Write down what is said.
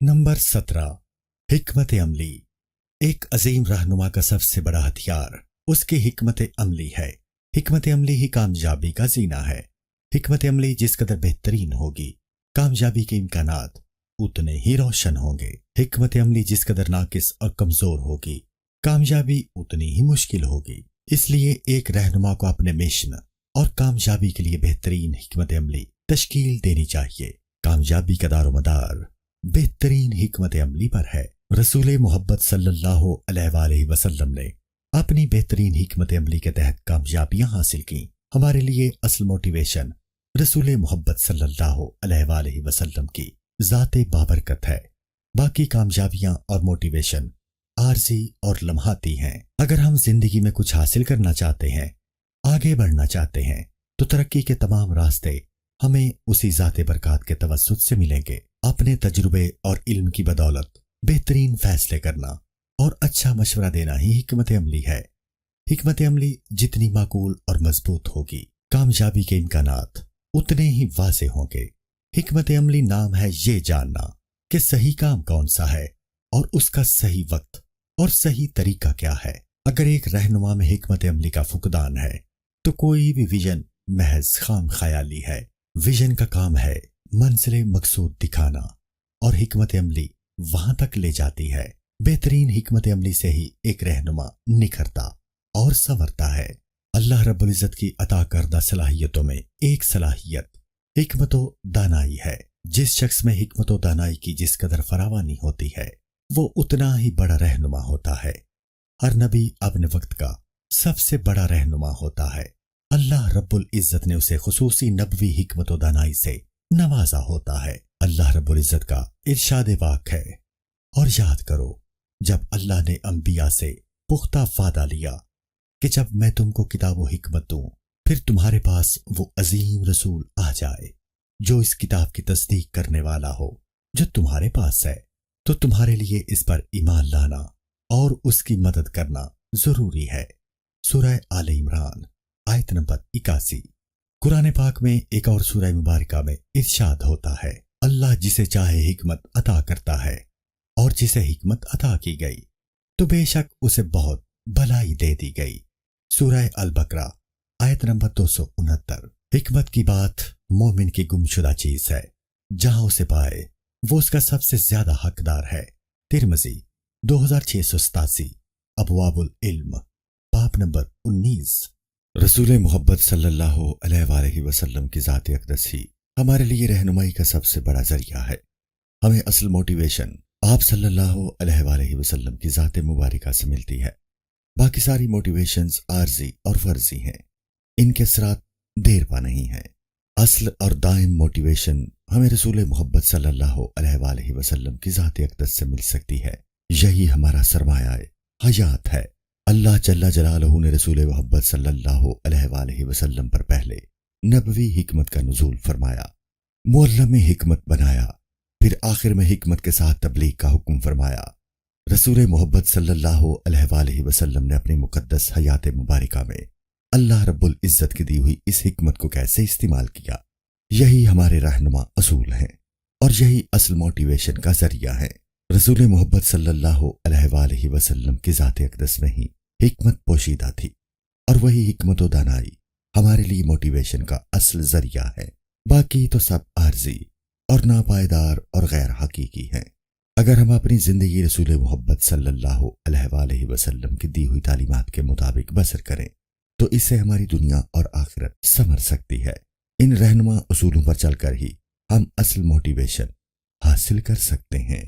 Number 17। हिकमत अमली। एक अजीम रहनुमा का सबसे बड़ा हथियार उसकी हिकमत अमली है। हिकमत अमली ही कामयाबी का जीना है। हिकमत अमली जिस कदर बेहतरीन होगी, कामयाबी के इम्कानात उतने ही रोशन होंगे। हिकमत अमली जिस कदर नाकिस और कमजोर होगी, कामयाबी उतनी ही मुश्किल होगी। इसलिए एक रहनुमा को अपने मिशन और कामयाबी के लिए बेहतरीन हिकमत अमली तश्कील देनी चाहिए। कामयाबी का दारोमदार बेहतरीन हिकमत अमली पर है। रसूल मोहब्बत सल्लल्लाहु अलैहि वसल्लम ने अपनी बेहतरीन हिकमत अमली के तहत कामयाबियां हासिल की। हमारे लिए असल मोटिवेशन रसूल मोहब्बत सल्लल्लाहु अलैहि वसल्लम की ज़ाते बाबरकत है। बाकी कामयाबियां और मोटिवेशन आरजी और लम्हाती हैं। अगर हम जिंदगी में कुछ हासिल करना चाहते हैं, आगे बढ़ना चाहते हैं, तो तरक्की के तमाम रास्ते हमें उसी ज़ाते बरकत के तवस्सुत से मिलेंगे। अपने तजुर्बे और इल्म की बदौलत बेहतरीन फैसले करना और अच्छा मशवरा देना ही हिकमत अमली है। हिकमत अमली जितनी माकूल और मजबूत होगी, कामयाबी के इम्कानात उतने ही वाज़े होंगे। हिकमत अमली नाम है ये जानना कि सही काम कौन सा है और उसका सही वक्त और सही तरीका क्या है। अगर एक रहनुमा में हिकमत अमली का फुकदान है तो कोई भी विजन महज खाम ख्याली है। विजन का काम है मंजिल मकसूद दिखाना और हिकमत अमली वहां तक ले जाती है। बेहतरीन हिकमत अमली से ही एक रहनुमा निखरता और संवरता है। अल्लाह रब्बुल इज़्ज़त की अता करदा सलाहियतों में एक सलाहियत हिकमत व दानाई है। जिस शख्स में हिकमत व दानाई की जिस कदर फरावानी होती है, वो उतना ही बड़ा रहनुमा होता है। हर नबी अपने वक्त का सबसे बड़ा रहनुमा होता है। अल्लाह रब्बुल इज़्ज़त ने उसे खुसूसी नबवी हिकमत व दानाई से नवाजा होता है। अल्लाह रब्बुल इज़्ज़त का इरशाद वाक़ है, और याद करो जब अल्लाह ने अंबिया से पुख्ता वादा लिया कि जब मैं तुमको किताब व हिकमत दूं, फिर तुम्हारे पास वो अजीम रसूल आ जाए जो इस किताब की तस्दीक करने वाला हो जो तुम्हारे पास है, तो तुम्हारे लिए इस पर ईमान लाना और उसकी मदद करना जरूरी है। सूरह आले इमरान आयत नंबर 81। कुरान पाक में एक और सूरह मुबारका में इरशाद होता है, अल्लाह जिसे चाहे हिकमत अता करता है और जिसे हिकमत अता की गई तो बेशक उसे बहुत भलाई दे दी गई। सूरह अल बकरा आयत नंबर 269। हिकमत की बात मोमिन की गुमशुदा चीज है, जहां उसे पाए वो उसका सबसे ज्यादा हकदार है। तिरमिज़ी 2687 अबवाबुल इल्म बाब नंबर 19। रसूल मोहब्बत सल्लल्लाहु अलैहि वसल्लम की ज़ात अक़दस ही हमारे लिए रहनुमाई का सबसे बड़ा जरिया है। हमें असल मोटिवेशन आप सल्लल्लाहु अलैहि वसल्लम की ज़ात मुबारका से मिलती है। बाकी सारी मोटिवेशंस आर्जी और फर्जी हैं, इनके असरात देर पा नहीं है। असल और दायम मोटिवेशन हमें रसूल मोहब्बत सल्लल्लाहु अलैहि वसल्लम की ज़ात अक़दस से मिल सकती है। यही हमारा सरमाया हयात है। अल्लाह जल्ला जलालहू ने रसूल मोहब्बत सल्लल्लाहु अलैहि वसल्लम पर पहले नबवी हिकमत का नुज़ूल फरमाया, मुअल्लम हिकमत बनाया, फिर आखिर में हिकमत के साथ तबलीग का हुक्म फरमाया। रसूल मोहब्बत सल्लल्लाहु अलैहि वसल्लम ने अपनी मुकद्दस हयात मुबारका में अल्लाह रब्बुल इज़्ज़त की दी हुई इस हिकमत को कैसे इस्तेमाल किया, यही हमारे रहनुमा असूल हैं और यही असल मोटिवेशन का जरिया है। रसूल मोहब्बत सल्लल्लाहु अलैहि वसल्लम की ज़ात अक़दस में ही हिकमत पोशीदा थी और वही हिकमत व दानाई हमारे लिए मोटिवेशन का असल जरिया है। बाकी तो सब आर्जी और नापायदार और गैर हकीकी हैं। अगर हम अपनी जिंदगी रसूल मोहब्बत सल्लल्लाहु अलैहि वसल्लम की दी हुई तालीमात के मुताबिक बसर करें तो इससे हमारी दुनिया और आखिरत संवर सकती है। इन रहनुमा उसूलों पर चलकर ही हम असल मोटिवेशन हासिल कर सकते हैं।